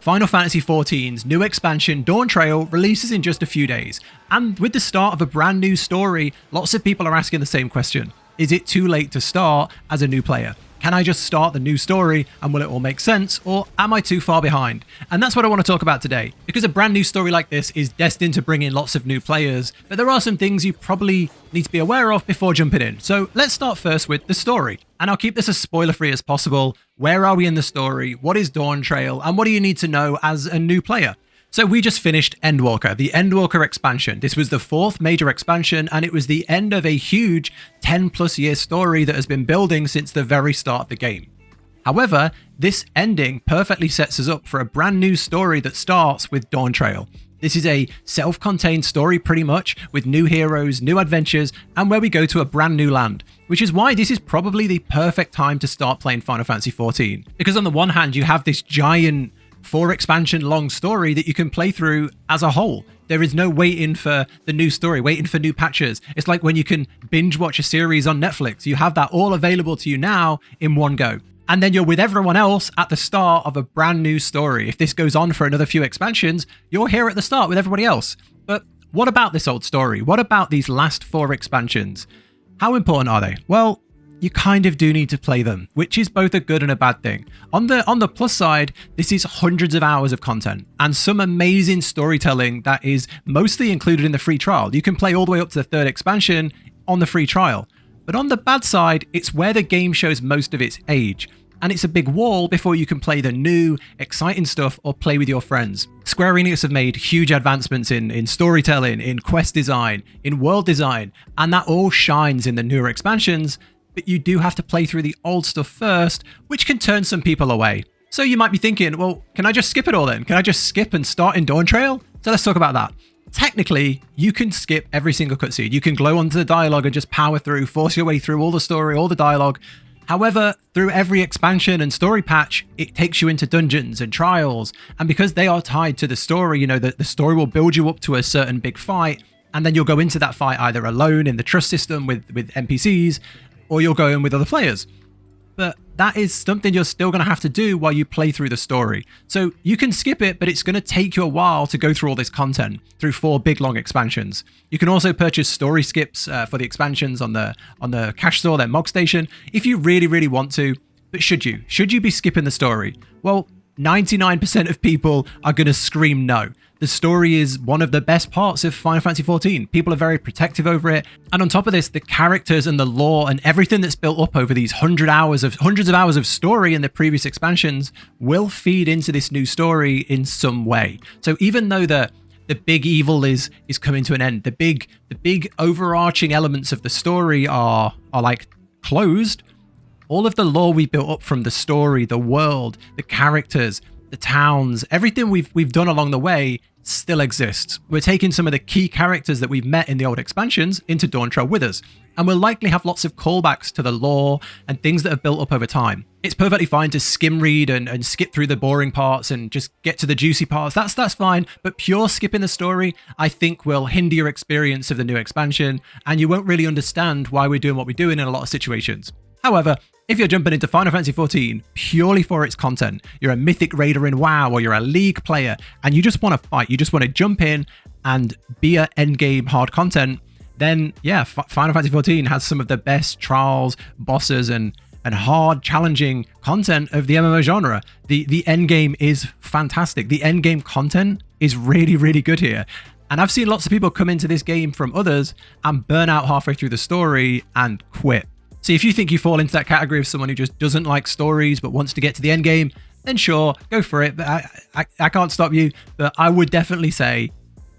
Final Fantasy XIV's new expansion, Dawntrail, releases in just a few days. And with the start of a brand new story, lots of people are asking the same question. Is it too late to start as a new player? Can I just start the new story and will it all make sense, or am I too far behind? And that's what I want to talk about today, because a brand new story like this is destined to bring in lots of new players, but there are some things you probably need to be aware of before jumping in. So let's start first with the story, and I'll keep this as spoiler-free as possible. Where are we in the story? What is Dawntrail? And what do you need to know as a new player? So we just finished Endwalker, the Endwalker expansion. This was the 4th major expansion, and it was the end of a huge 10+ year story that has been building since the very start of the game. However, this ending perfectly sets us up for a brand new story that starts with Dawntrail. This is a self-contained story pretty much, with new heroes, new adventures, and where we go to a brand new land, which is why this is probably the perfect time to start playing Final Fantasy XIV. Because on the one hand, you have this giant 4 expansion long story that you can play through as a whole. There is no waiting for the new story, waiting for new patches. It's like when you can binge watch a series on Netflix. You have that all available to you now in one go. And then you're with everyone else at the start of a brand new story. If this goes on for another few expansions, you're here at the start with everybody else. But what about this old story? What about these last 4 expansions? How important are they? Well, you kind of do need to play them, which is both a good and a bad thing. On the plus side, this is hundreds of hours of content and some amazing storytelling that is mostly included in the free trial. You can play all the way up to the 3rd expansion on the free trial. But on the bad side, it's where the game shows most of its age, and it's a big wall before you can play the new, exciting stuff or play with your friends. Square Enix have made huge advancements in storytelling, in quest design, in world design, and that all shines in the newer expansions. But you do have to play through the old stuff first, which can turn some people away. So you might be thinking, well, can I just skip it all then? Can I just skip and start in Dawntrail? So let's talk about that. Technically, you can skip every single cutscene. You can glow onto the dialogue and just power through, force your way through all the story, all the dialogue. However, through every expansion and story patch, it takes you into dungeons and trials. And because they are tied to the story, you know, the story will build you up to a certain big fight. And then you'll go into that fight either alone in the trust system with NPCs, or you'll go in with other players. But that is something you're still going to have to do while you play through the story. So you can skip it, but it's going to take you a while to go through all this content through 4 big long expansions. You can also purchase story skips for the expansions on the cash store, their Mog Station, if you really, really want to. But should you? Should you be skipping the story? Well, 99% of people are going to scream no. The story is one of the best parts of Final Fantasy XIV. People are very protective over it. And on top of this, the characters and the lore and everything that's built up over these hundreds of hours of story in the previous expansions will feed into this new story in some way. So even though the big evil is coming to an end, the big overarching elements of the story are like closed, all of the lore we built up from the story, the world, the characters, the towns, everything we've done along the way still exists. We're taking some of the key characters that we've met in the old expansions into Dawntrail with us, and we'll likely have lots of callbacks to the lore and things that have built up over time. It's perfectly fine to skim read and skip through the boring parts and just get to the juicy parts. That's fine, but pure skipping the story, I think, will hinder your experience of the new expansion, and you won't really understand why we're doing what we're doing in a lot of situations. However, if you're jumping into Final Fantasy XIV purely for its content, you're a Mythic Raider in WoW, or you're a League player, and you just want to fight, you just want to jump in and be a endgame hard content, then yeah, Final Fantasy XIV has some of the best trials, bosses, and hard, challenging content of the MMO genre. The endgame is fantastic. The endgame content is really, really good here. And I've seen lots of people come into this game from others and burn out halfway through the story and quit. So if you think you fall into that category of someone who just doesn't like stories but wants to get to the end game, then sure, go for it. But I can't stop you. But I would definitely say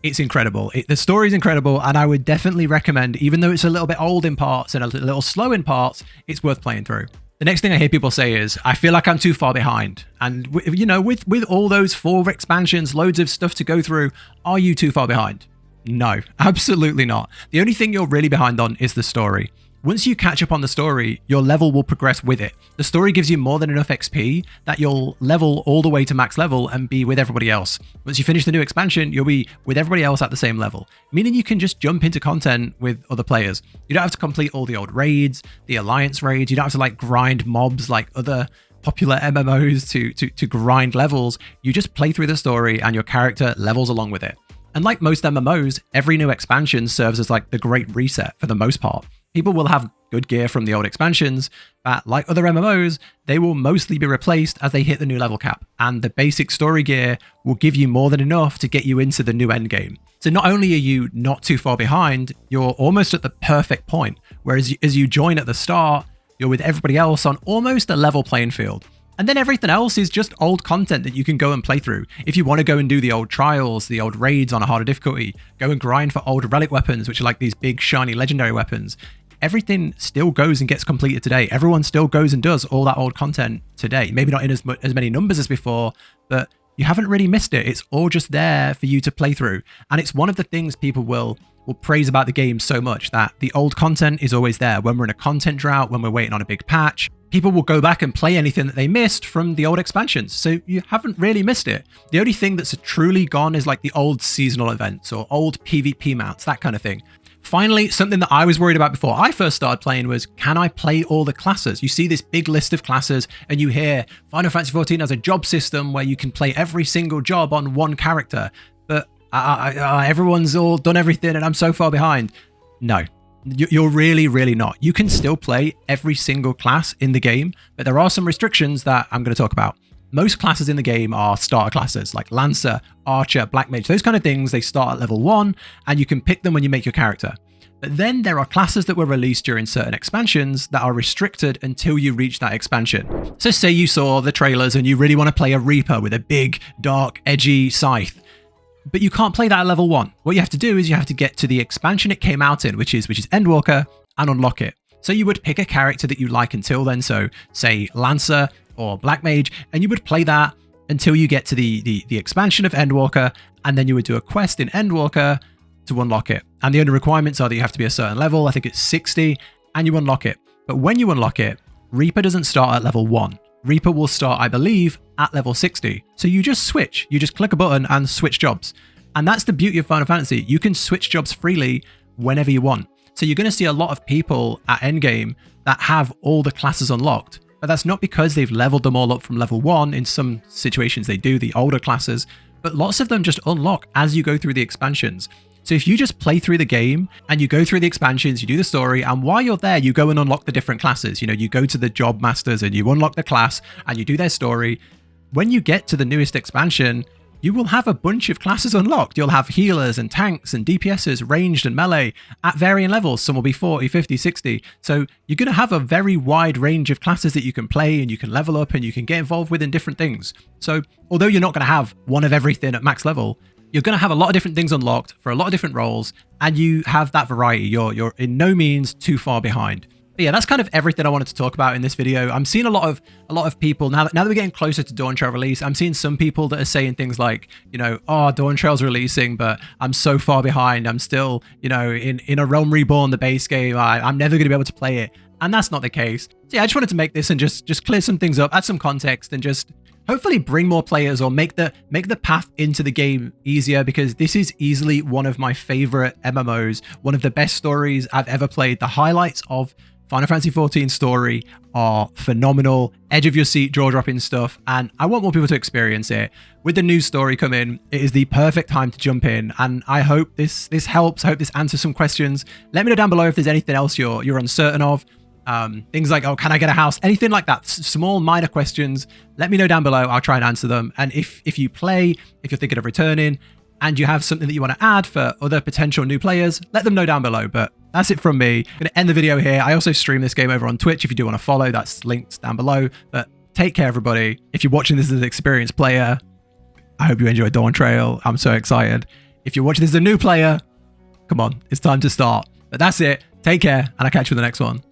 it's incredible. The story is incredible, and I would definitely recommend, even though it's a little bit old in parts and a little slow in parts, it's worth playing through. The next thing I hear people say is, I feel like I'm too far behind. And you know, with all those 4 expansions, loads of stuff to go through, are you too far behind? No, absolutely not. The only thing you're really behind on is the story. Once you catch up on the story, your level will progress with it. The story gives you more than enough XP that you'll level all the way to max level and be with everybody else. Once you finish the new expansion, you'll be with everybody else at the same level, meaning you can just jump into content with other players. You don't have to complete all the old raids, the alliance raids. You don't have to like grind mobs like other popular MMOs to grind levels. You just play through the story and your character levels along with it. And like most MMOs, every new expansion serves as like the great reset for the most part. People will have good gear from the old expansions, but like other MMOs, they will mostly be replaced as they hit the new level cap, and the basic story gear will give you more than enough to get you into the new endgame. So not only are you not too far behind, you're almost at the perfect point, whereas as you join at the start, you're with everybody else on almost a level playing field. And then everything else is just old content that you can go and play through. If you want to go and do the old trials, the old raids on a harder difficulty, go and grind for old relic weapons, which are like these big shiny legendary weapons. Everything still goes and gets completed today. Everyone still goes and does all that old content today. Maybe not in as many numbers as before, but you haven't really missed it. It's all just there for you to play through. And it's one of the things people will praise about the game so much, that the old content is always there. When we're in a content drought, when we're waiting on a big patch, people will go back and play anything that they missed from the old expansions. So you haven't really missed it. The only thing that's truly gone is like the old seasonal events or old PvP mounts, that kind of thing. Finally, something that I was worried about before I first started playing was, can I play all the classes? You see this big list of classes and you hear Final Fantasy XIV has a job system where you can play every single job on one character, but everyone's all done everything and I'm so far behind. No, you're really, really not. You can still play every single class in the game, but there are some restrictions that I'm going to talk about. Most classes in the game are starter classes like Lancer, Archer, Black Mage, those kind of things. They start at level 1 and you can pick them when you make your character. But then there are classes that were released during certain expansions that are restricted until you reach that expansion. So say you saw the trailers and you really want to play a Reaper with a big, dark, edgy scythe, but you can't play that at level 1. What you have to do is you have to get to the expansion it came out in, which is Endwalker, and unlock it. So you would pick a character that you like until then, so say Lancer or Black Mage, and you would play that until you get to the expansion of Endwalker, and then you would do a quest in Endwalker to unlock it. And the only requirements are that you have to be a certain level, I think it's 60, and you unlock it. But when you unlock it, Reaper doesn't start at level 1. Reaper will start, I believe, at level 60. So you just switch. You just click a button and switch jobs. And that's the beauty of Final Fantasy. You can switch jobs freely whenever you want. So you're going to see a lot of people at endgame that have all the classes unlocked. But that's not because they've leveled them all up from level 1. In some situations they do, the older classes. But lots of them just unlock as you go through the expansions. So if you just play through the game and you go through the expansions, you do the story, and while you're there, you go and unlock the different classes. You know, you go to the job masters and you unlock the class and you do their story. When you get to the newest expansion, you will have a bunch of classes unlocked. You'll have healers and tanks and DPSs, ranged and melee at varying levels. Some will be 40, 50, 60. So you're going to have a very wide range of classes that you can play and you can level up and you can get involved with in different things. So although you're not going to have one of everything at max level, you're going to have a lot of different things unlocked for a lot of different roles, and you have that variety. You're in no means too far behind. But yeah, that's kind of everything I wanted to talk about in this video. I'm seeing a lot of people now that we're getting closer to Dawntrail release. I'm seeing some people that are saying things like, you know, oh, Dawntrail's releasing, but I'm so far behind. I'm still, you know, in a Realm Reborn, the base game. I'm never going to be able to play it, and that's not the case. So yeah, I just wanted to make this and just clear some things up, add some context, and just hopefully bring more players or make the path into the game easier, because this is easily one of my favorite MMOs, one of the best stories I've ever played. The highlights of Final Fantasy XIV story are phenomenal, edge of your seat, jaw-dropping stuff, and I want more people to experience it. With the new story coming, it is the perfect time to jump in, and I hope this helps. I hope this answers some questions. Let me know down below if there's anything else you're uncertain of. Things like, oh, can I get a house? Anything like that, small minor questions, let me know down below. I'll try and answer them. And if you play, if you're thinking of returning and you have something that you want to add for other potential new players, let them know down below. But that's it from me. I'm going to end the video here. I also stream this game over on Twitch. If you do want to follow, that's linked down below. But take care, everybody. If you're watching this as an experienced player, I hope you enjoyed Dawntrail. I'm so excited. If you're watching this as a new player, come on, it's time to start. But that's it. Take care, and I'll catch you in the next one.